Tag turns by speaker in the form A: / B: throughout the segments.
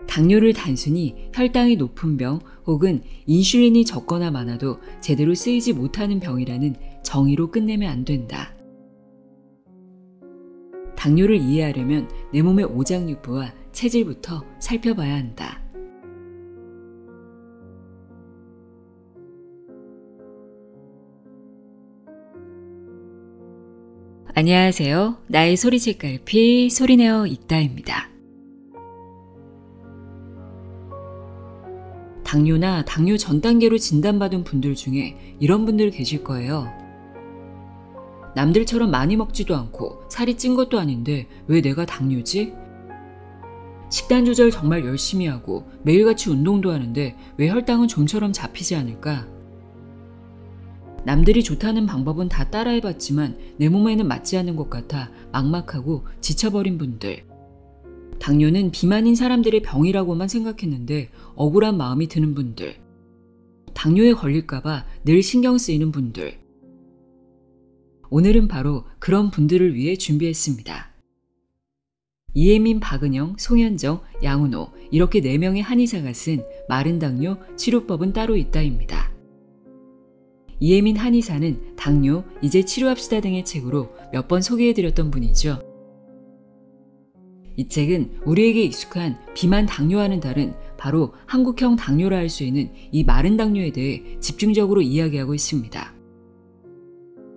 A: 당뇨를 단순히 혈당이 높은 병 혹은 인슐린이 적거나 많아도 제대로 쓰이지 못하는 병이라는 정의로 끝내면 안 된다. 당뇨를 이해하려면 내 몸의 오장육부와 체질부터 살펴봐야 한다. 안녕하세요. 나의 소리책갈피 소리내어 읽다입니다. 당뇨나 당뇨 전 단계로 진단받은 분들 중에 이런 분들 계실 거예요. 남들처럼 많이 먹지도 않고 살이 찐 것도 아닌데 왜 내가 당뇨지? 식단 조절 정말 열심히 하고 매일같이 운동도 하는데 왜 혈당은 좀처럼 잡히지 않을까? 남들이 좋다는 방법은 다 따라해봤지만 내 몸에는 맞지 않는 것 같아 막막하고 지쳐버린 분들. 당뇨는 비만인 사람들의 병이라고만 생각했는데 억울한 마음이 드는 분들. 당뇨에 걸릴까봐 늘 신경 쓰이는 분들. 오늘은 바로 그런 분들을 위해 준비했습니다. 이혜민, 박은영, 송현정, 양은호 이렇게 4명의 한의사가 쓴 마른 당뇨 치료법은 따로 있다입니다. 이혜민 한의사는 당뇨, 이제 치료합시다 등의 책으로 몇 번 소개해드렸던 분이죠. 이 책은 우리에게 익숙한 비만 당뇨와는 다른 바로 한국형 당뇨라 할 수 있는 이 마른 당뇨에 대해 집중적으로 이야기하고 있습니다.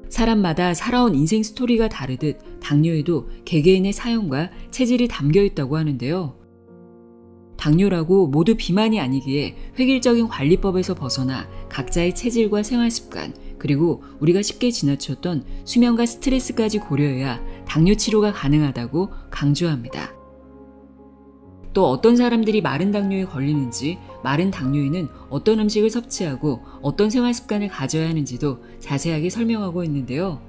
A: 사람마다 살아온 인생 스토리가 다르듯 당뇨에도 개개인의 사연과 체질이 담겨 있다고 하는데요. 당뇨라고 모두 비만이 아니기에 획일적인 관리법에서 벗어나 각자의 체질과 생활습관, 그리고 우리가 쉽게 지나쳤던 수면과 스트레스까지 고려해야 당뇨 치료가 가능하다고 강조합니다. 또 어떤 사람들이 마른 당뇨에 걸리는지, 마른 당뇨에는 어떤 음식을 섭취하고 어떤 생활습관을 가져야 하는지도 자세하게 설명하고 있는데요.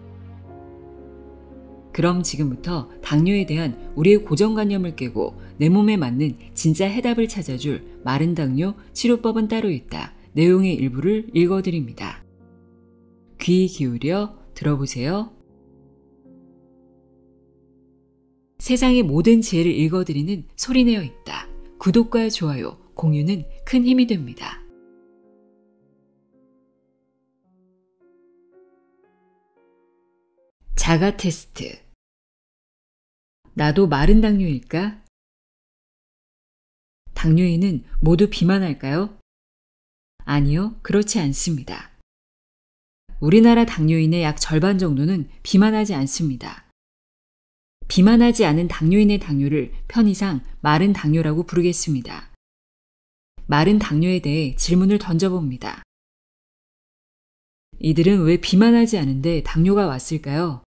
A: 그럼 지금부터 당뇨에 대한 우리의 고정관념을 깨고 내 몸에 맞는 진짜 해답을 찾아줄 마른 당뇨 치료법은 따로 있다. 내용의 일부를 읽어드립니다. 귀 기울여 들어보세요. 세상의 모든 지혜를 읽어드리는 소리내어 읽다. 구독과 좋아요, 공유는 큰 힘이 됩니다. 자가 테스트. 나도 마른 당뇨일까? 당뇨인은 모두 비만할까요? 아니요, 그렇지 않습니다. 우리나라 당뇨인의 약 절반 정도는 비만하지 않습니다. 비만하지 않은 당뇨인의 당뇨를 편의상 마른 당뇨라고 부르겠습니다. 마른 당뇨에 대해 질문을 던져봅니다. 이들은 왜 비만하지 않은데 당뇨가 왔을까요?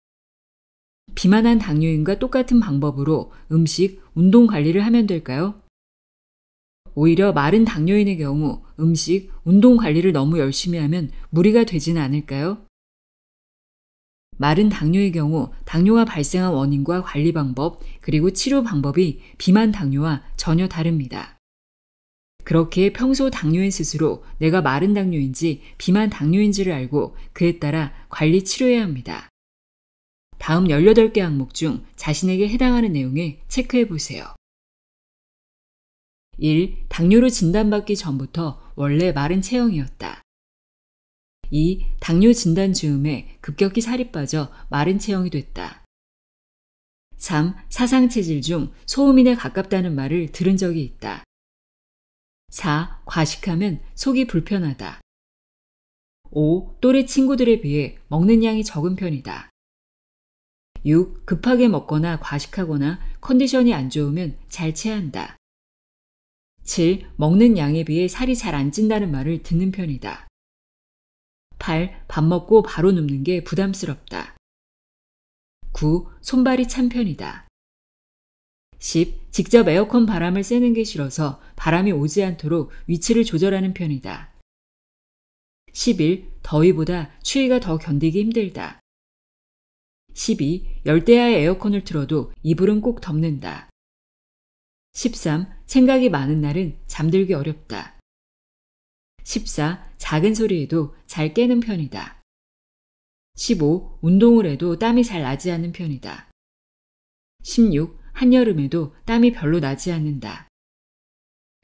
A: 비만한 당뇨인과 똑같은 방법으로 음식, 운동 관리를 하면 될까요? 오히려 마른 당뇨인의 경우 음식, 운동 관리를 너무 열심히 하면 무리가 되지는 않을까요? 마른 당뇨의 경우 당뇨가 발생한 원인과 관리 방법, 그리고 치료 방법이 비만 당뇨와 전혀 다릅니다. 그렇게 평소 당뇨인 스스로 내가 마른 당뇨인지 비만 당뇨인지를 알고 그에 따라 관리 치료해야 합니다. 다음 18개 항목 중 자신에게 해당하는 내용에 체크해 보세요. 1. 당뇨로 진단받기 전부터 원래 마른 체형이었다. 2. 당뇨 진단 즈음에 급격히 살이 빠져 마른 체형이 됐다. 3. 사상 체질 중 소음인에 가깝다는 말을 들은 적이 있다. 4. 과식하면 속이 불편하다. 5. 또래 친구들에 비해 먹는 양이 적은 편이다. 6. 급하게 먹거나 과식하거나 컨디션이 안 좋으면 잘 체한다. 7. 먹는 양에 비해 살이 잘 안 찐다는 말을 듣는 편이다. 8. 밥 먹고 바로 눕는 게 부담스럽다. 9. 손발이 찬 편이다. 10. 직접 에어컨 바람을 쐬는 게 싫어서 바람이 오지 않도록 위치를 조절하는 편이다. 11. 더위보다 추위가 더 견디기 힘들다. 12. 열대야의 에어컨을 틀어도 이불은 꼭 덮는다. 13. 생각이 많은 날은 잠들기 어렵다. 14. 작은 소리에도 잘 깨는 편이다. 15. 운동을 해도 땀이 잘 나지 않는 편이다. 16. 한여름에도 땀이 별로 나지 않는다.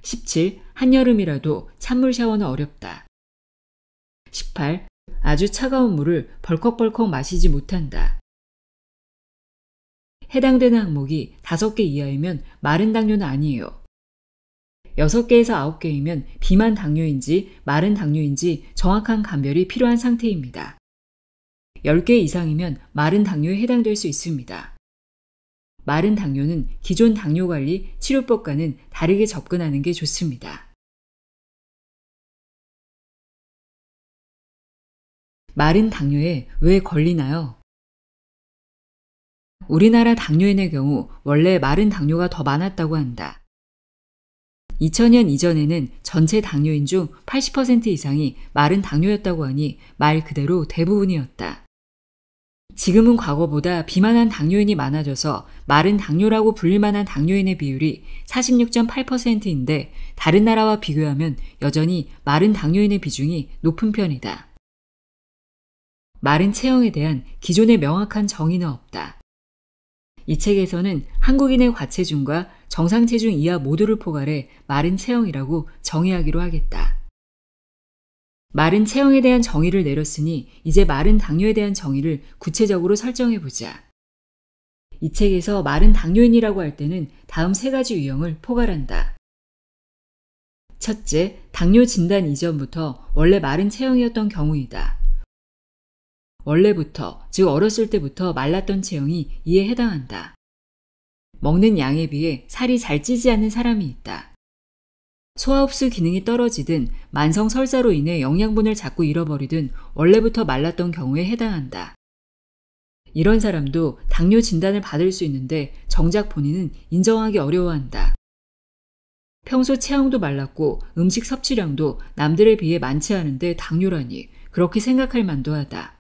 A: 17. 한여름이라도 찬물 샤워는 어렵다. 18. 아주 차가운 물을 벌컥벌컥 마시지 못한다. 해당되는 항목이 5개 이하이면 마른 당뇨는 아니에요. 6개에서 9개이면 비만 당뇨인지 마른 당뇨인지 정확한 감별이 필요한 상태입니다. 10개 이상이면 마른 당뇨에 해당될 수 있습니다. 마른 당뇨는 기존 당뇨관리 치료법과는 다르게 접근하는 게 좋습니다. 마른 당뇨에 왜 걸리나요? 우리나라 당뇨인의 경우 원래 마른 당뇨가 더 많았다고 한다. 2000년 이전에는 전체 당뇨인 중 80% 이상이 마른 당뇨였다고 하니 말 그대로 대부분이었다. 지금은 과거보다 비만한 당뇨인이 많아져서 마른 당뇨라고 불릴 만한 당뇨인의 비율이 46.8%인데 다른 나라와 비교하면 여전히 마른 당뇨인의 비중이 높은 편이다. 마른 체형에 대한 기존의 명확한 정의는 없다. 이 책에서는 한국인의 과체중과 정상체중 이하 모두를 포괄해 마른 체형이라고 정의하기로 하겠다. 마른 체형에 대한 정의를 내렸으니 이제 마른 당뇨에 대한 정의를 구체적으로 설정해보자. 이 책에서 마른 당뇨인이라고 할 때는 다음 3가지 유형을 포괄한다. 첫째, 당뇨 진단 이전부터 원래 마른 체형이었던 경우이다. 원래부터, 즉 어렸을 때부터 말랐던 체형이 이에 해당한다. 먹는 양에 비해 살이 잘 찌지 않는 사람이 있다. 소화흡수 기능이 떨어지든 만성 설사로 인해 영양분을 자꾸 잃어버리든 원래부터 말랐던 경우에 해당한다. 이런 사람도 당뇨 진단을 받을 수 있는데 정작 본인은 인정하기 어려워한다. 평소 체형도 말랐고 음식 섭취량도 남들에 비해 많지 않은데 당뇨라니 그렇게 생각할 만도 하다.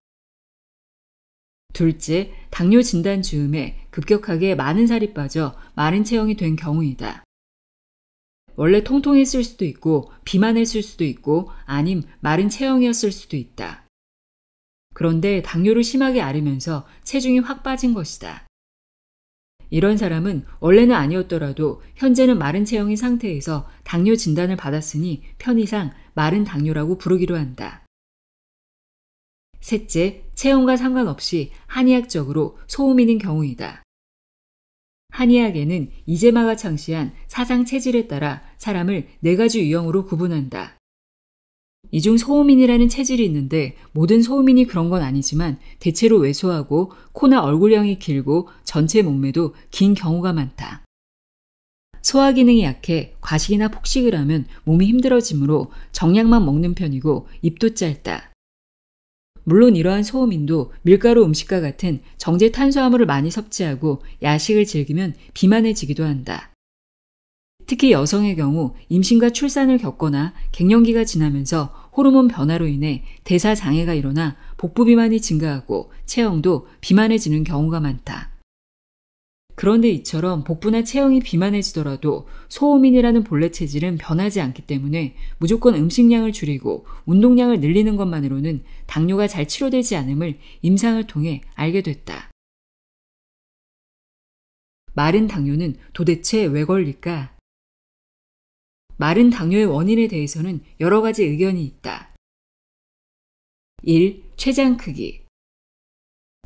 A: 둘째, 당뇨 진단 즈음에 급격하게 많은 살이 빠져 마른 체형이 된 경우이다. 원래 통통했을 수도 있고 비만했을 수도 있고 아님 마른 체형이었을 수도 있다. 그런데 당뇨를 심하게 앓으면서 체중이 확 빠진 것이다. 이런 사람은 원래는 아니었더라도 현재는 마른 체형인 상태에서 당뇨 진단을 받았으니 편의상 마른 당뇨라고 부르기로 한다. 셋째, 체형과 상관없이 한의학적으로 소음인인 경우이다. 한의학에는 이재마가 창시한 사상 체질에 따라 사람을 4가지 유형으로 구분한다. 이 중 소음인이라는 체질이 있는데 모든 소음인이 그런 건 아니지만 대체로 왜소하고 코나 얼굴형이 길고 전체 몸매도 긴 경우가 많다. 소화 기능이 약해 과식이나 폭식을 하면 몸이 힘들어지므로 정량만 먹는 편이고 입도 짧다. 물론 이러한 소음인도 밀가루 음식과 같은 정제 탄수화물을 많이 섭취하고 야식을 즐기면 비만해지기도 한다. 특히 여성의 경우 임신과 출산을 겪거나 갱년기가 지나면서 호르몬 변화로 인해 대사 장애가 일어나 복부 비만이 증가하고 체형도 비만해지는 경우가 많다. 그런데 이처럼 복부나 체형이 비만해지더라도 소음인이라는 본래 체질은 변하지 않기 때문에 무조건 음식량을 줄이고 운동량을 늘리는 것만으로는 당뇨가 잘 치료되지 않음을 임상을 통해 알게 됐다. 마른 당뇨는 도대체 왜 걸릴까? 마른 당뇨의 원인에 대해서는 여러 가지 의견이 있다. 1. 췌장 크기.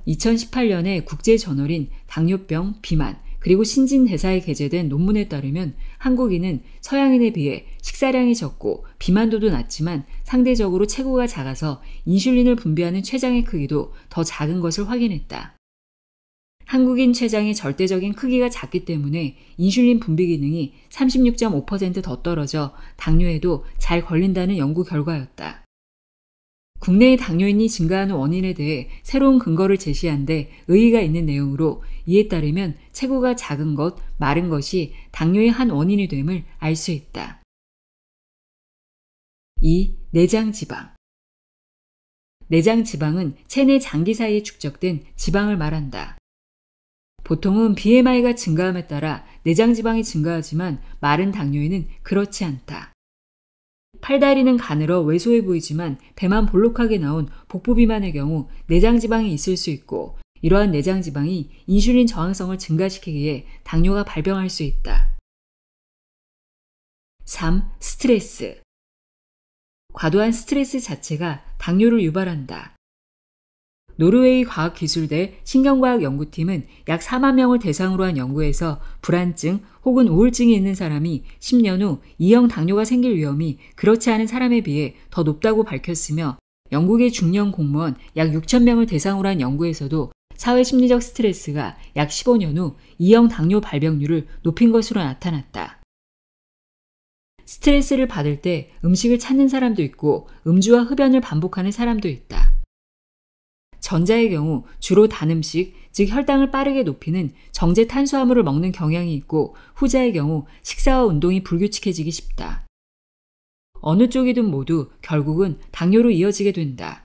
A: 2018년에 국제저널인 당뇨병, 비만, 그리고 신진대사에 게재된 논문에 따르면 한국인은 서양인에 비해 식사량이 적고 비만도도 낮지만 상대적으로 체구가 작아서 인슐린을 분비하는 췌장의 크기도 더 작은 것을 확인했다. 한국인 췌장의 절대적인 크기가 작기 때문에 인슐린 분비 기능이 36.5% 더 떨어져 당뇨에도 잘 걸린다는 연구 결과였다. 국내의 당뇨인이 증가하는 원인에 대해 새로운 근거를 제시한 데 의의가 있는 내용으로 이에 따르면 체구가 작은 것, 마른 것이 당뇨의 한 원인이 됨을 알 수 있다. 2. 내장지방. 내장지방은 체내 장기 사이에 축적된 지방을 말한다. 보통은 BMI가 증가함에 따라 내장지방이 증가하지만 마른 당뇨인은 그렇지 않다. 팔다리는 가늘어 왜소해 보이지만 배만 볼록하게 나온 복부 비만의 경우 내장지방이 있을 수 있고 이러한 내장지방이 인슐린 저항성을 증가시키기에 당뇨가 발병할 수 있다. 3. 스트레스. 과도한 스트레스 자체가 당뇨를 유발한다. 노르웨이 과학기술대 신경과학연구팀은 약 4만 명을 대상으로 한 연구에서 불안증 혹은 우울증이 있는 사람이 10년 후 2형 당뇨가 생길 위험이 그렇지 않은 사람에 비해 더 높다고 밝혔으며, 영국의 중년 공무원 약 6천 명을 대상으로 한 연구에서도 사회심리적 스트레스가 약 15년 후 2형 당뇨 발병률을 높인 것으로 나타났다. 스트레스를 받을 때 음식을 찾는 사람도 있고 음주와 흡연을 반복하는 사람도 있다. 전자의 경우 주로 단 음식, 즉 혈당을 빠르게 높이는 정제 탄수화물을 먹는 경향이 있고, 후자의 경우 식사와 운동이 불규칙해지기 쉽다. 어느 쪽이든 모두 결국은 당뇨로 이어지게 된다.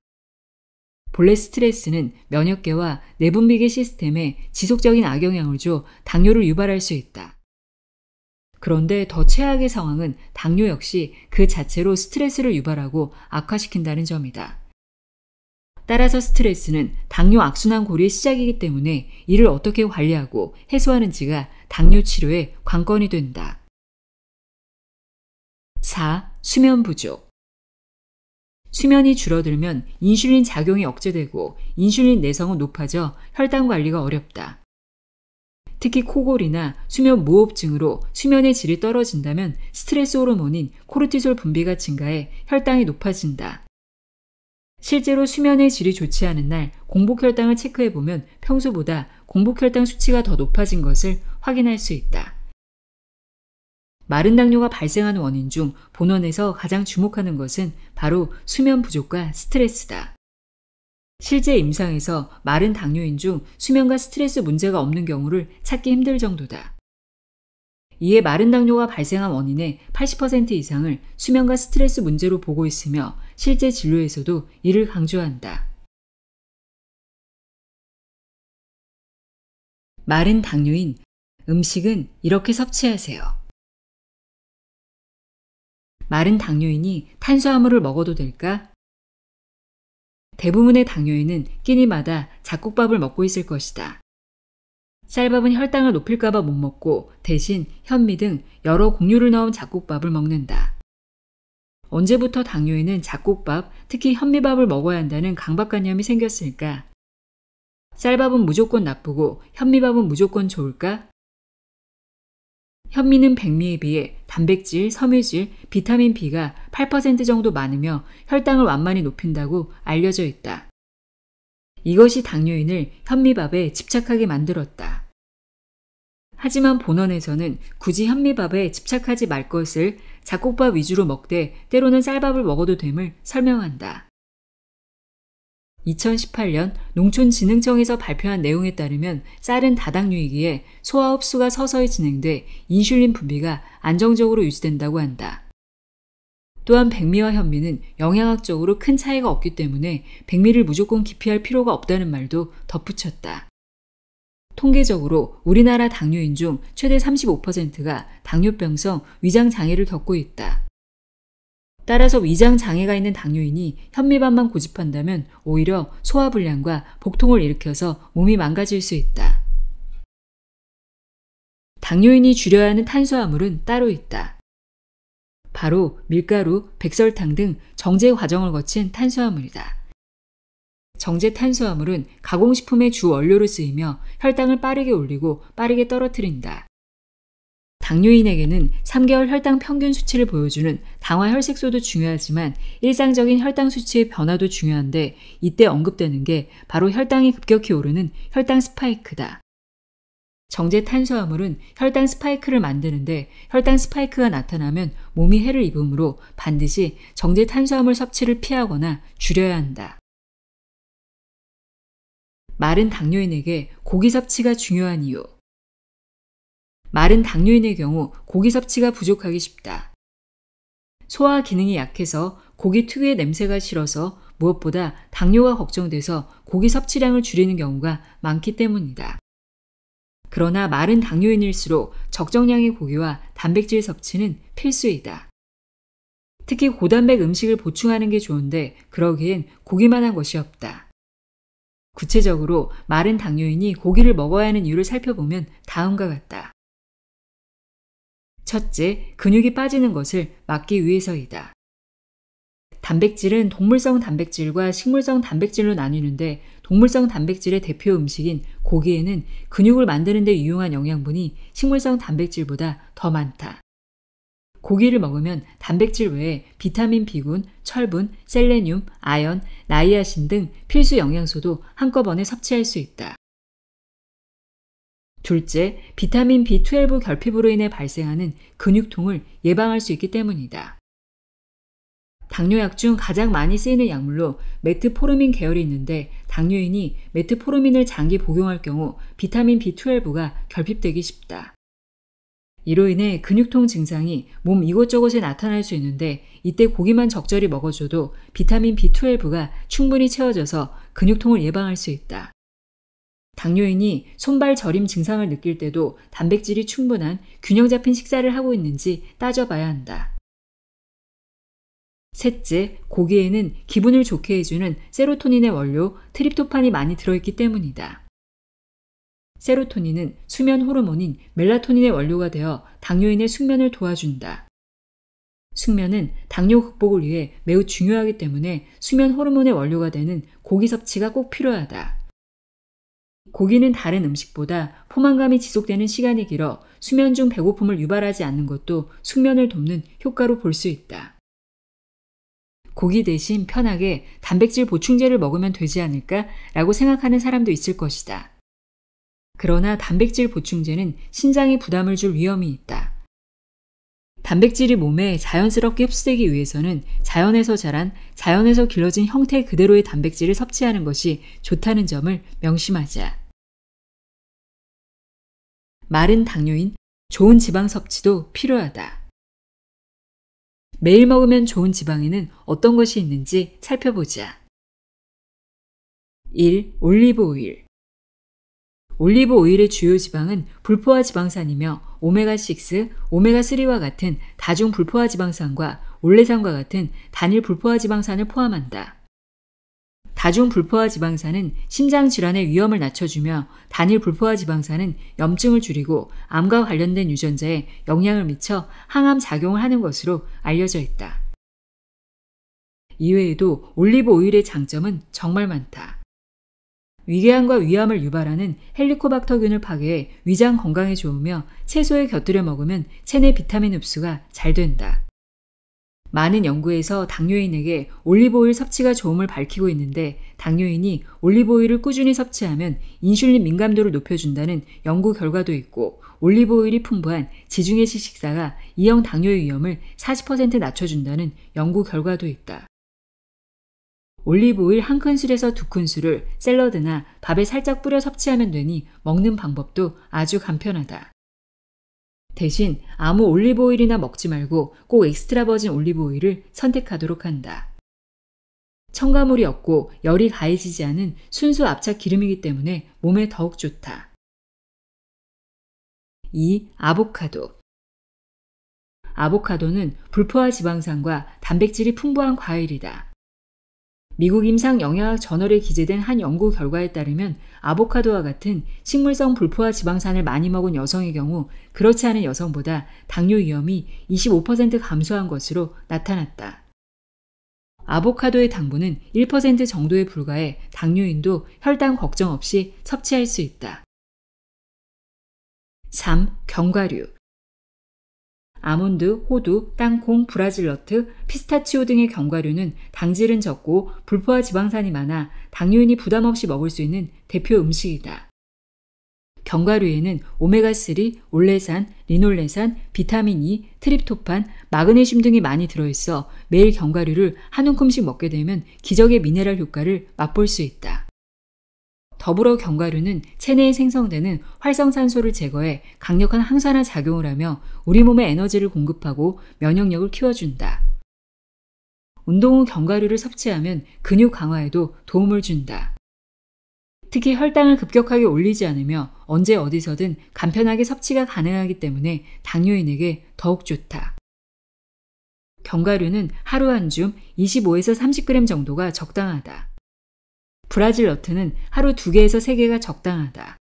A: 본래 스트레스는 면역계와 내분비계 시스템에 지속적인 악영향을 줘 당뇨를 유발할 수 있다. 그런데 더 최악의 상황은 당뇨 역시 그 자체로 스트레스를 유발하고 악화시킨다는 점이다. 따라서 스트레스는 당뇨 악순환 고리의 시작이기 때문에 이를 어떻게 관리하고 해소하는지가 당뇨 치료의 관건이 된다. 4. 수면 부족. 수면이 줄어들면 인슐린 작용이 억제되고 인슐린 내성은 높아져 혈당 관리가 어렵다. 특히 코골이나 수면 무호흡증으로 수면의 질이 떨어진다면 스트레스 호르몬인 코르티솔 분비가 증가해 혈당이 높아진다. 실제로 수면의 질이 좋지 않은 날 공복혈당을 체크해보면 평소보다 공복혈당 수치가 더 높아진 것을 확인할 수 있다. 마른 당뇨가 발생하는 원인 중 본원에서 가장 주목하는 것은 바로 수면 부족과 스트레스다. 실제 임상에서 마른 당뇨인 중 수면과 스트레스 문제가 없는 경우를 찾기 힘들 정도다. 이에 마른 당뇨가 발생한 원인의 80% 이상을 수면과 스트레스 문제로 보고 있으며 실제 진료에서도 이를 강조한다. 마른 당뇨인 음식은 이렇게 섭취하세요. 마른 당뇨인이 탄수화물을 먹어도 될까? 대부분의 당뇨인은 끼니마다 잡곡밥을 먹고 있을 것이다. 쌀밥은 혈당을 높일까봐 못 먹고 대신 현미 등 여러 곡류를 넣은 잡곡밥을 먹는다. 언제부터 당뇨인은 잡곡밥, 특히 현미밥을 먹어야 한다는 강박관념이 생겼을까? 쌀밥은 무조건 나쁘고 현미밥은 무조건 좋을까? 현미는 백미에 비해 단백질, 섬유질, 비타민 B가 8% 정도 많으며 혈당을 완만히 높인다고 알려져 있다. 이것이 당뇨인을 현미밥에 집착하게 만들었다. 하지만 본원에서는 굳이 현미밥에 집착하지 말 것을 잡곡밥 위주로 먹되 때로는 쌀밥을 먹어도 됨을 설명한다. 2018년 농촌진흥청에서 발표한 내용에 따르면 쌀은 다당류이기에 소화 흡수가 서서히 진행돼 인슐린 분비가 안정적으로 유지된다고 한다. 또한 백미와 현미는 영양학적으로 큰 차이가 없기 때문에 백미를 무조건 기피할 필요가 없다는 말도 덧붙였다. 통계적으로 우리나라 당뇨인 중 최대 35%가 당뇨병성 위장장애를 겪고 있다. 따라서 위장장애가 있는 당뇨인이 현미밥만 고집한다면 오히려 소화불량과 복통을 일으켜서 몸이 망가질 수 있다. 당뇨인이 줄여야 하는 탄수화물은 따로 있다. 바로 밀가루, 백설탕 등 정제 과정을 거친 탄수화물이다. 정제 탄수화물은 가공식품의 주 원료로 쓰이며 혈당을 빠르게 올리고 빠르게 떨어뜨린다. 당뇨인에게는 3개월 혈당 평균 수치를 보여주는 당화 혈색소도 중요하지만 일상적인 혈당 수치의 변화도 중요한데, 이때 언급되는 게 바로 혈당이 급격히 오르는 혈당 스파이크다. 정제 탄수화물은 혈당 스파이크를 만드는데 혈당 스파이크가 나타나면 몸이 해를 입으므로 반드시 정제 탄수화물 섭취를 피하거나 줄여야 한다. 마른 당뇨인에게 고기 섭취가 중요한 이유. 마른 당뇨인의 경우 고기 섭취가 부족하기 쉽다. 소화 기능이 약해서 고기 특유의 냄새가 싫어서 무엇보다 당뇨가 걱정돼서 고기 섭취량을 줄이는 경우가 많기 때문이다. 그러나 마른 당뇨인일수록 적정량의 고기와 단백질 섭취는 필수이다. 특히 고단백 음식을 보충하는 게 좋은데 그러기엔 고기만 한 것이 없다. 구체적으로 마른 당뇨인이 고기를 먹어야 하는 이유를 살펴보면 다음과 같다. 첫째, 근육이 빠지는 것을 막기 위해서이다. 단백질은 동물성 단백질과 식물성 단백질로 나뉘는데 동물성 단백질의 대표 음식인 고기에는 근육을 만드는 데 유용한 영양분이 식물성 단백질보다 더 많다. 고기를 먹으면 단백질 외에 비타민 B군, 철분, 셀레늄, 아연, 나이아신 등 필수 영양소도 한꺼번에 섭취할 수 있다. 둘째, 비타민 B12 결핍으로 인해 발생하는 근육통을 예방할 수 있기 때문이다. 당뇨약 중 가장 많이 쓰이는 약물로 메트포르민 계열이 있는데 당뇨인이 메트포르민을 장기 복용할 경우 비타민 B12가 결핍되기 쉽다. 이로 인해 근육통 증상이 몸 이곳저곳에 나타날 수 있는데 이때 고기만 적절히 먹어줘도 비타민 B12가 충분히 채워져서 근육통을 예방할 수 있다. 당뇨인이 손발 저림 증상을 느낄 때도 단백질이 충분한 균형 잡힌 식사를 하고 있는지 따져봐야 한다. 셋째, 고기에는 기분을 좋게 해주는 세로토닌의 원료 트립토판이 많이 들어있기 때문이다. 세로토닌은 수면 호르몬인 멜라토닌의 원료가 되어 당뇨인의 숙면을 도와준다. 숙면은 당뇨 극복을 위해 매우 중요하기 때문에 수면 호르몬의 원료가 되는 고기 섭취가 꼭 필요하다. 고기는 다른 음식보다 포만감이 지속되는 시간이 길어 수면 중 배고픔을 유발하지 않는 것도 숙면을 돕는 효과로 볼 수 있다. 고기 대신 편하게 단백질 보충제를 먹으면 되지 않을까? 라고 생각하는 사람도 있을 것이다. 그러나 단백질 보충제는 신장에 부담을 줄 위험이 있다. 단백질이 몸에 자연스럽게 흡수되기 위해서는 자연에서 자란, 자연에서 길러진 형태 그대로의 단백질을 섭취하는 것이 좋다는 점을 명심하자. 마른 당뇨인, 좋은 지방 섭취도 필요하다. 매일 먹으면 좋은 지방에는 어떤 것이 있는지 살펴보자. 1. 올리브 오일. 올리브 오일의 주요 지방은 불포화 지방산이며 오메가6, 오메가3와 같은 다중 불포화 지방산과 올레산과 같은 단일 불포화 지방산을 포함한다. 다중 불포화 지방산은 심장 질환의 위험을 낮춰주며 단일 불포화 지방산은 염증을 줄이고 암과 관련된 유전자에 영향을 미쳐 항암 작용을 하는 것으로 알려져 있다. 이외에도 올리브 오일의 장점은 정말 많다. 위궤양과 위암을 유발하는 헬리코박터균을 파괴해 위장 건강에 좋으며 채소에 곁들여 먹으면 체내 비타민 흡수가 잘 된다. 많은 연구에서 당뇨인에게 올리브오일 섭취가 좋음을 밝히고 있는데 당뇨인이 올리브오일을 꾸준히 섭취하면 인슐린 민감도를 높여준다는 연구 결과도 있고 올리브오일이 풍부한 지중해식 식사가 E형 당뇨의 위험을 40% 낮춰준다는 연구 결과도 있다. 올리브오일 1큰술에서 2큰술을 샐러드나 밥에 살짝 뿌려 섭취하면 되니 먹는 방법도 아주 간편하다. 대신 아무 올리브오일이나 먹지 말고 꼭 엑스트라 버진 올리브오일을 선택하도록 한다. 첨가물이 없고 열이 가해지지 않은 순수 압착 기름이기 때문에 몸에 더욱 좋다. 2. 아보카도. 아보카도는 불포화 지방산과 단백질이 풍부한 과일이다. 미국 임상영양학 저널에 기재된 한 연구 결과에 따르면 아보카도와 같은 식물성 불포화 지방산을 많이 먹은 여성의 경우 그렇지 않은 여성보다 당뇨 위험이 25% 감소한 것으로 나타났다. 아보카도의 당분은 1% 정도에 불과해 당뇨인도 혈당 걱정 없이 섭취할 수 있다. 3. 견과류. 아몬드, 호두, 땅콩, 브라질너트, 피스타치오 등의 견과류는 당질은 적고 불포화 지방산이 많아 당뇨인이 부담 없이 먹을 수 있는 대표 음식이다. 견과류에는 오메가3, 올레산, 리놀레산, 비타민 E, 트립토판, 마그네슘 등이 많이 들어있어 매일 견과류를 한 움큼씩 먹게 되면 기적의 미네랄 효과를 맛볼 수 있다. 더불어 견과류는 체내에 생성되는 활성산소를 제거해 강력한 항산화 작용을 하며 우리 몸에 에너지를 공급하고 면역력을 키워준다. 운동 후 견과류를 섭취하면 근육 강화에도 도움을 준다. 특히 혈당을 급격하게 올리지 않으며 언제 어디서든 간편하게 섭취가 가능하기 때문에 당뇨인에게 더욱 좋다. 견과류는 하루 한 줌 25에서 30g 정도가 적당하다. 브라질 너트는 하루 2개에서 3개가 적당하다.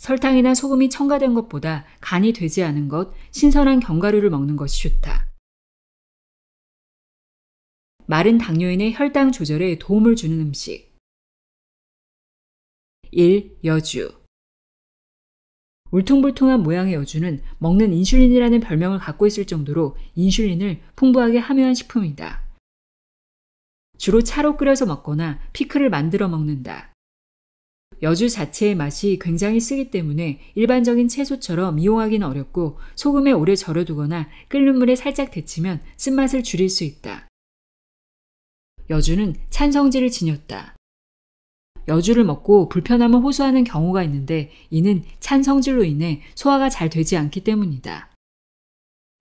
A: 설탕이나 소금이 첨가된 것보다 간이 되지 않은 것, 신선한 견과류를 먹는 것이 좋다. 마른 당뇨인의 혈당 조절에 도움을 주는 음식. 1. 여주. 울퉁불퉁한 모양의 여주는 먹는 인슐린이라는 별명을 갖고 있을 정도로 인슐린을 풍부하게 함유한 식품이다. 주로 차로 끓여서 먹거나 피클을 만들어 먹는다. 여주 자체의 맛이 굉장히 쓰기 때문에 일반적인 채소처럼 이용하기는 어렵고 소금에 오래 절여두거나 끓는 물에 살짝 데치면 쓴맛을 줄일 수 있다. 여주는 찬성질을 지녔다. 여주를 먹고 불편함을 호소하는 경우가 있는데 이는 찬성질로 인해 소화가 잘 되지 않기 때문이다.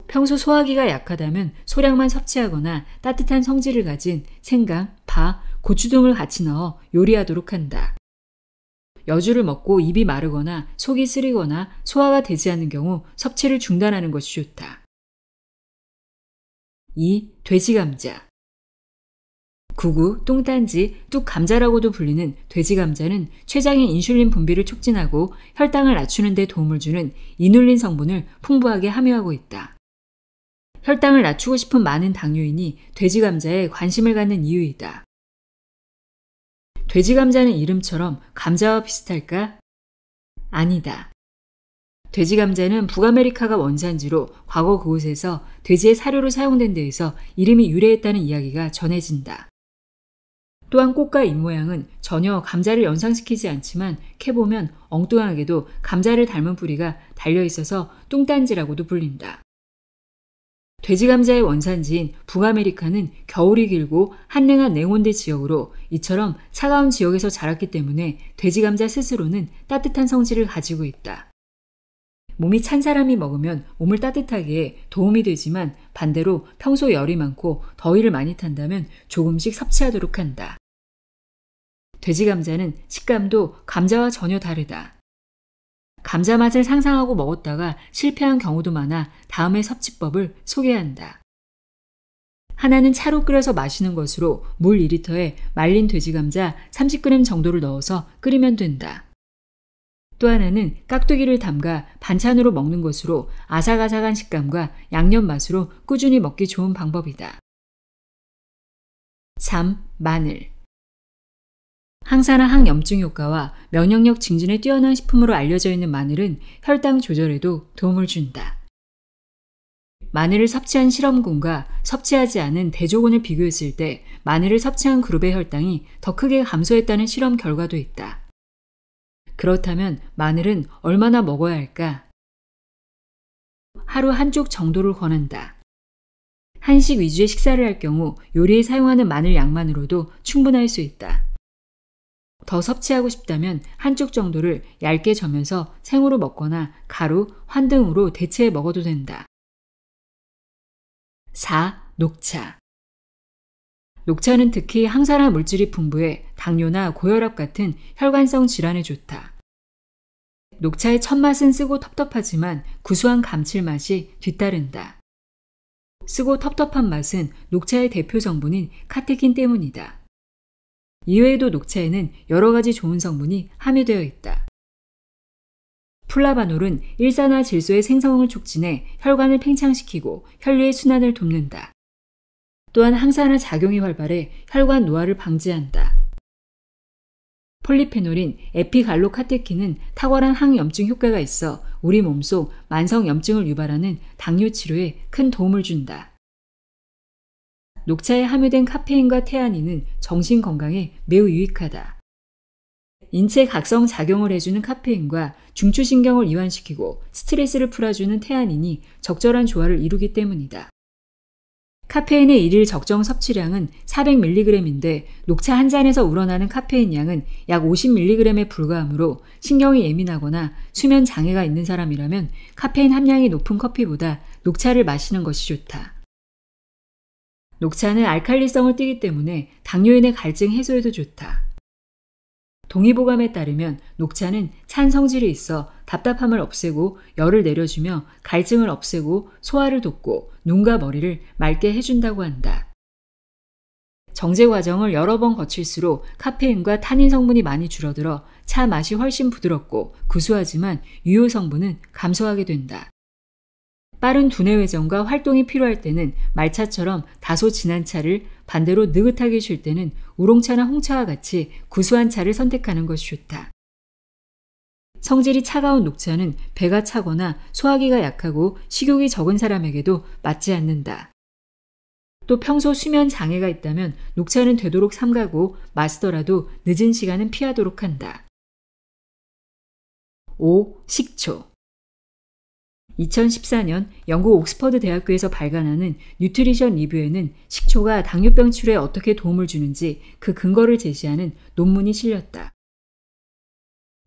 A: 평소 소화기가 약하다면 소량만 섭취하거나 따뜻한 성질을 가진 생강, 파, 고추 등을 같이 넣어 요리하도록 한다. 여주를 먹고 입이 마르거나 속이 쓰리거나 소화가 되지 않는 경우 섭취를 중단하는 것이 좋다. 2. 돼지감자. 구구, 뚱딴지, 뚝감자라고도 불리는 돼지감자는 췌장의 인슐린 분비를 촉진하고 혈당을 낮추는 데 도움을 주는 이눌린 성분을 풍부하게 함유하고 있다. 혈당을 낮추고 싶은 많은 당뇨인이 돼지감자에 관심을 갖는 이유이다. 돼지감자는 이름처럼 감자와 비슷할까? 아니다. 돼지감자는 북아메리카가 원산지로 과거 그곳에서 돼지의 사료로 사용된 데에서 이름이 유래했다는 이야기가 전해진다. 또한 꽃과 입모양은 전혀 감자를 연상시키지 않지만 캐보면 엉뚱하게도 감자를 닮은 뿌리가 달려있어서 뚱딴지라고도 불린다. 돼지감자의 원산지인 북아메리카는 겨울이 길고 한랭한 냉온대 지역으로 이처럼 차가운 지역에서 자랐기 때문에 돼지감자 스스로는 따뜻한 성질을 가지고 있다. 몸이 찬 사람이 먹으면 몸을 따뜻하게 해 도움이 되지만 반대로 평소 열이 많고 더위를 많이 탄다면 조금씩 섭취하도록 한다. 돼지감자는 식감도 감자와 전혀 다르다. 감자 맛을 상상하고 먹었다가 실패한 경우도 많아 다음의 섭취법을 소개한다. 하나는 차로 끓여서 마시는 것으로 물 2리터에 말린 돼지감자 30g 정도를 넣어서 끓이면 된다. 또 하나는 깍두기를 담가 반찬으로 먹는 것으로 아삭아삭한 식감과 양념 맛으로 꾸준히 먹기 좋은 방법이다. 3. 마늘. 항산화 항염증 효과와 면역력 증진에 뛰어난 식품으로 알려져 있는 마늘은 혈당 조절에도 도움을 준다. 마늘을 섭취한 실험군과 섭취하지 않은 대조군을 비교했을 때 마늘을 섭취한 그룹의 혈당이 더 크게 감소했다는 실험 결과도 있다. 그렇다면 마늘은 얼마나 먹어야 할까? 하루 한 쪽 정도를 권한다. 한식 위주의 식사를 할 경우 요리에 사용하는 마늘 양만으로도 충분할 수 있다. 더 섭취하고 싶다면 한 쪽 정도를 얇게 저면서 생으로 먹거나 가루, 환 등으로 대체해 먹어도 된다. 4. 녹차. 녹차는 특히 항산화 물질이 풍부해 당뇨나 고혈압 같은 혈관성 질환에 좋다. 녹차의 첫맛은 쓰고 텁텁하지만 구수한 감칠맛이 뒤따른다. 쓰고 텁텁한 맛은 녹차의 대표 성분인 카테킨 때문이다. 이외에도 녹차에는 여러 가지 좋은 성분이 함유되어 있다. 플라바놀은 일산화 질소의 생성을 촉진해 혈관을 팽창시키고 혈류의 순환을 돕는다. 또한 항산화 작용이 활발해 혈관 노화를 방지한다. 폴리페놀인 에피갈로카테킨은 탁월한 항염증 효과가 있어 우리 몸속 만성염증을 유발하는 당뇨 치료에 큰 도움을 준다. 녹차에 함유된 카페인과 테아닌은 정신 건강에 매우 유익하다. 인체 각성 작용을 해주는 카페인과 중추신경을 이완시키고 스트레스를 풀어주는 테아닌이 적절한 조화를 이루기 때문이다. 카페인의 일일 적정 섭취량은 400mg인데 녹차 한 잔에서 우러나는 카페인 양은 약 50mg에 불과하므로 신경이 예민하거나 수면 장애가 있는 사람이라면 카페인 함량이 높은 커피보다 녹차를 마시는 것이 좋다. 녹차는 알칼리성을 띠기 때문에 당뇨인의 갈증 해소에도 좋다. 동의보감에 따르면 녹차는 찬 성질이 있어 답답함을 없애고 열을 내려주며 갈증을 없애고 소화를 돕고 눈과 머리를 맑게 해준다고 한다. 정제 과정을 여러 번 거칠수록 카페인과 타닌 성분이 많이 줄어들어 차 맛이 훨씬 부드럽고 구수하지만 유효 성분은 감소하게 된다. 빠른 두뇌 회전과 활동이 필요할 때는 말차처럼 다소 진한 차를, 반대로 느긋하게 쉴 때는 우롱차나 홍차와 같이 구수한 차를 선택하는 것이 좋다. 성질이 차가운 녹차는 배가 차거나 소화기가 약하고 식욕이 적은 사람에게도 맞지 않는다. 또 평소 수면 장애가 있다면 녹차는 되도록 삼가고 마시더라도 늦은 시간은 피하도록 한다. 5. 식초. 2014년 영국 옥스퍼드 대학교에서 발간하는 뉴트리션 리뷰에는 식초가 당뇨병 치료에 어떻게 도움을 주는지 그 근거를 제시하는 논문이 실렸다.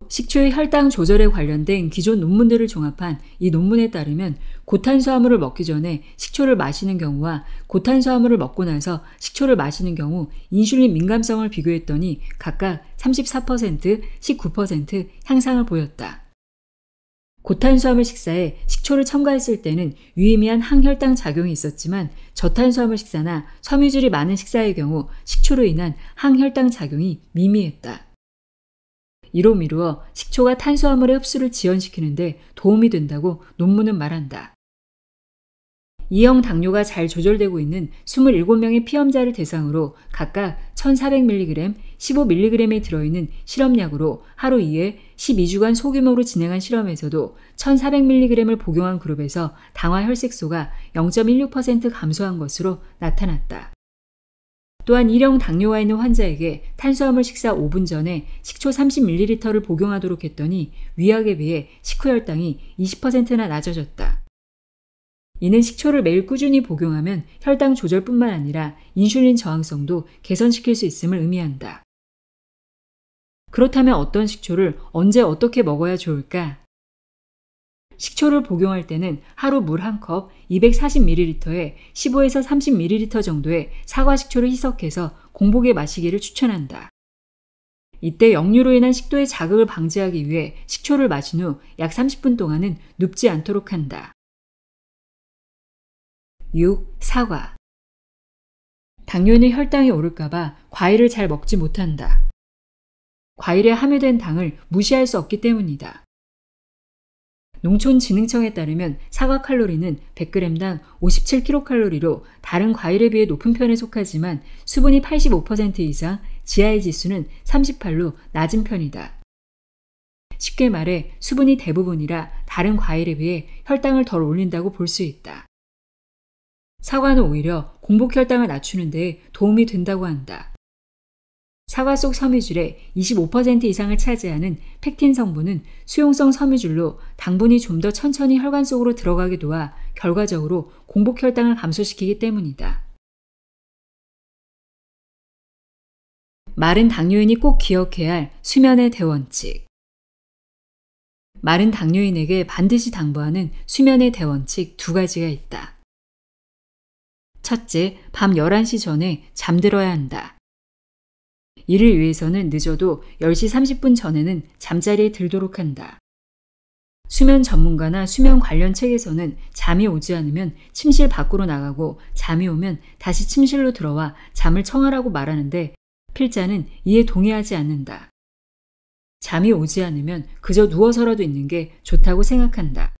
A: 식초의 혈당 조절에 관련된 기존 논문들을 종합한 이 논문에 따르면 고탄수화물을 먹기 전에 식초를 마시는 경우와 고탄수화물을 먹고 나서 식초를 마시는 경우 인슐린 민감성을 비교했더니 각각 34%, 19% 향상을 보였다. 고탄수화물 식사에 식초를 첨가했을 때는 유의미한 항혈당 작용이 있었지만 저탄수화물 식사나 섬유질이 많은 식사의 경우 식초로 인한 항혈당 작용이 미미했다. 이로 미루어 식초가 탄수화물의 흡수를 지연시키는데 도움이 된다고 논문은 말한다. 2형 당뇨가 잘 조절되고 있는 27명의 피험자를 대상으로 각각 1400mg, 15mg이 들어있는 실험약으로 하루 2회 12주간 소규모로 진행한 실험에서도 1400mg을 복용한 그룹에서 당화 혈색소가 0.16% 감소한 것으로 나타났다. 또한 1형 당뇨가 있는 환자에게 탄수화물 식사 5분 전에 식초 30ml를 복용하도록 했더니 위약에 비해 식후 혈당이 20%나 낮아졌다. 이는 식초를 매일 꾸준히 복용하면 혈당 조절뿐만 아니라 인슐린 저항성도 개선시킬 수 있음을 의미한다. 그렇다면 어떤 식초를 언제 어떻게 먹어야 좋을까? 식초를 복용할 때는 하루 물 1컵 240ml에 15에서 30ml 정도의 사과식초를 희석해서 공복에 마시기를 추천한다. 이때 역류로 인한 식도의 자극을 방지하기 위해 식초를 마신 후 약 30분 동안은 눕지 않도록 한다. 6. 사과. 당뇨인은 혈당이 오를까봐 과일을 잘 먹지 못한다. 과일에 함유된 당을 무시할 수 없기 때문이다. 농촌진흥청에 따르면 사과 칼로리는 100g당 57kcal로 다른 과일에 비해 높은 편에 속하지만 수분이 85% 이상, GI 지수는 38로 낮은 편이다. 쉽게 말해 수분이 대부분이라 다른 과일에 비해 혈당을 덜 올린다고 볼 수 있다. 사과는 오히려 공복 혈당을 낮추는 데 도움이 된다고 한다. 사과 속 섬유질의 25% 이상을 차지하는 펙틴 성분은 수용성 섬유질로 당분이 좀 더 천천히 혈관 속으로 들어가게 도와 결과적으로 공복 혈당을 감소시키기 때문이다. 마른 당뇨인이 꼭 기억해야 할 수면의 대원칙. 마른 당뇨인에게 반드시 당부하는 수면의 대원칙 2가지가 있다. 첫째, 밤 11시 전에 잠들어야 한다. 이를 위해서는 늦어도 10시 30분 전에는 잠자리에 들도록 한다. 수면 전문가나 수면 관련 책에서는 잠이 오지 않으면 침실 밖으로 나가고 잠이 오면 다시 침실로 들어와 잠을 청하라고 말하는데 필자는 이에 동의하지 않는다. 잠이 오지 않으면 그저 누워서라도 있는 게 좋다고 생각한다.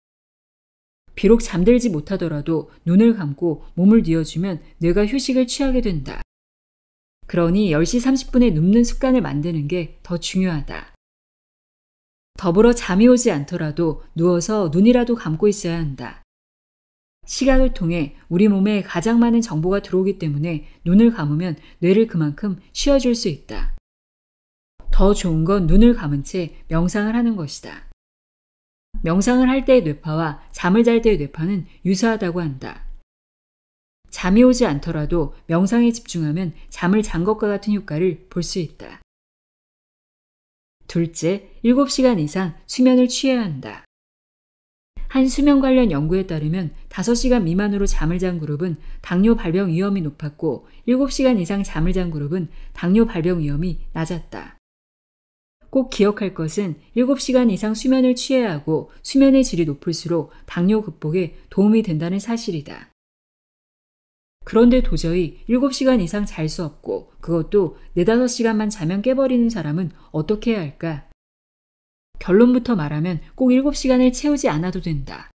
A: 비록 잠들지 못하더라도 눈을 감고 몸을 뉘어주면 뇌가 휴식을 취하게 된다. 그러니 10시 30분에 눕는 습관을 만드는 게 더 중요하다. 더불어 잠이 오지 않더라도 누워서 눈이라도 감고 있어야 한다. 시각을 통해 우리 몸에 가장 많은 정보가 들어오기 때문에 눈을 감으면 뇌를 그만큼 쉬어줄 수 있다. 더 좋은 건 눈을 감은 채 명상을 하는 것이다. 명상을 할 때의 뇌파와 잠을 잘 때의 뇌파는 유사하다고 한다. 잠이 오지 않더라도 명상에 집중하면 잠을 잔 것과 같은 효과를 볼 수 있다. 둘째, 7시간 이상 수면을 취해야 한다. 한 수면 관련 연구에 따르면 5시간 미만으로 잠을 잔 그룹은 당뇨 발병 위험이 높았고 7시간 이상 잠을 잔 그룹은 당뇨 발병 위험이 낮았다. 꼭 기억할 것은 7시간 이상 수면을 취해야 하고 수면의 질이 높을수록 당뇨 극복에 도움이 된다는 사실이다. 그런데 도저히 7시간 이상 잘 수 없고 그것도 4, 5시간만 자면 깨버리는 사람은 어떻게 해야 할까? 결론부터 말하면 꼭 7시간을 채우지 않아도 된다.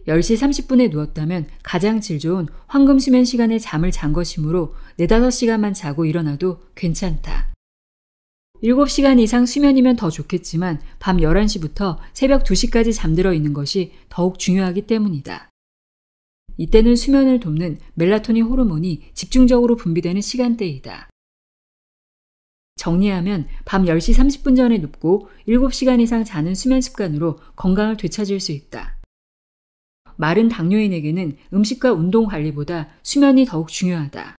A: 10시 30분에 누웠다면 가장 질 좋은 황금 수면 시간에 잠을 잔 것이므로 4, 5시간만 자고 일어나도 괜찮다. 7시간 이상 수면이면 더 좋겠지만 밤 11시부터 새벽 2시까지 잠들어 있는 것이 더욱 중요하기 때문이다. 이때는 수면을 돕는 멜라토닌 호르몬이 집중적으로 분비되는 시간대이다. 정리하면 밤 10시 30분 전에 눕고 7시간 이상 자는 수면 습관으로 건강을 되찾을 수 있다. 마른 당뇨인에게는 음식과 운동 관리보다 수면이 더욱 중요하다.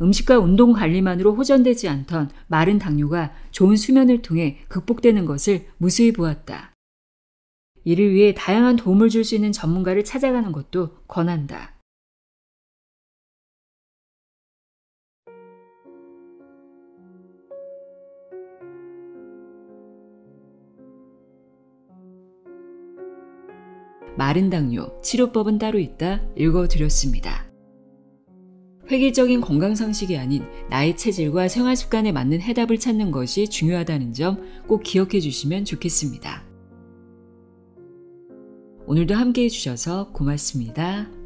A: 음식과 운동 관리만으로 호전되지 않던 마른 당뇨가 좋은 수면을 통해 극복되는 것을 무수히 보았다. 이를 위해 다양한 도움을 줄 수 있는 전문가를 찾아가는 것도 권한다. 마른 당뇨 치료법은 따로 있다 읽어드렸습니다. 획일적인 건강상식이 아닌 나의 체질과 생활습관에 맞는 해답을 찾는 것이 중요하다는 점 꼭 기억해 주시면 좋겠습니다. 오늘도 함께 해주셔서 고맙습니다.